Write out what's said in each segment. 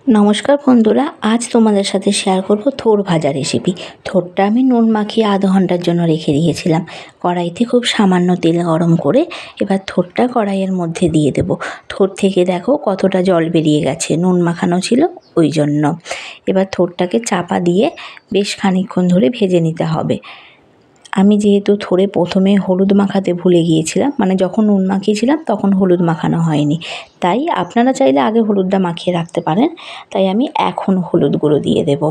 নমস্কার বন্ধুরা, আজ তোমাদের সাথে শেয়ার করব থোড় ভাজা রেসিপি। থোড়টা আমি নুন মাখিয়ে আধ ঘন্টার জন্য রেখে দিয়েছিলাম। কড়াইতে খুব সামান্য তেল গরম করে এবার থোড়টা কড়াইয়ের মধ্যে দিয়ে দেব। থোড় থেকে দেখো কতটা জল বেরিয়ে গেছে, নুন মাখানো ছিল ওই জন্য। এবার থোড়টাকে চাপা দিয়ে বেশ খানিকক্ষণ ধরে ভেজে নিতে হবে। আমি যেহেতু থোড়ে প্রথমে হলুদ মাখাতে ভুলে গিয়েছিলাম, মানে যখন নুন মাখিয়েছিলাম তখন হলুদ মাখানো হয়নি, তাই আপনারা চাইলে আগে হলুদটা মাখিয়ে রাখতে পারেন। তাই আমি এখন হলুদ গুঁড়ো দিয়ে দেব।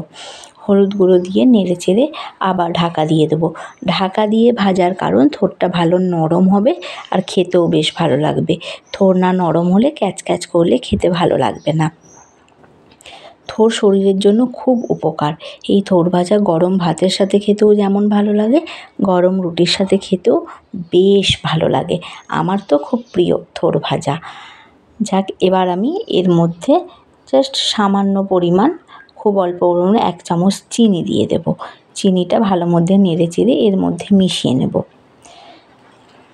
হলুদ গুঁড়ো দিয়ে নেড়ে চেড়ে আবার ঢাকা দিয়ে দেবো। ঢাকা দিয়ে ভাজার কারণ থোড়টা ভালো নরম হবে আর খেতেও বেশ ভালো লাগবে। থোড় না নরম হলে ক্যাচ ক্যাচ করলে খেতে ভালো লাগবে না। থোড় শরীরের জন্য খুব উপকার। এই থোড় ভাজা গরম ভাতের সাথে খেতেও যেমন ভালো লাগে, গরম রুটির সাথে খেতেও বেশ ভালো লাগে। আমার তো খুব প্রিয় থোড় ভাজা। যাক, এবার আমি এর মধ্যে জাস্ট সামান্য পরিমাণ, খুব অল্প পরিমাণে 1 চামচ চিনি দিয়ে দেব। চিনিটা ভালো মধ্যে নেড়ে চেড়ে এর মধ্যে মিশিয়ে নেব।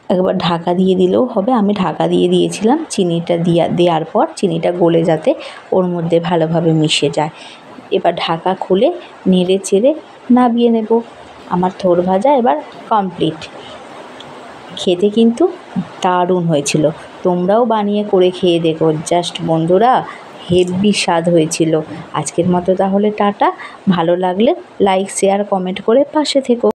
একবার ঢাকা দিয়ে দিলেও হবে, আমি ঢাকা দিয়ে দিয়েছিলাম চিনিটা দেওয়ার পর চিনিটা গলে যাতে ওর মধ্যে ভালোভাবে মিশে যায়। এবার ঢাকা খুলে নেড়ে চেড়ে নামিয়ে নেব। আমার থোড় ভাজা এবার কমপ্লিট। খেতে কিন্তু দারুণ হয়েছিল। তোমরাও বানিয়ে করে খেয়ে দেখো জাস্ট বন্ধুরা, হেব্বি স্বাদ হয়েছিল। আজকের মতো তাহলে টাটা। ভালো লাগলে লাইক শেয়ার কমেন্ট করে পাশে থেকো।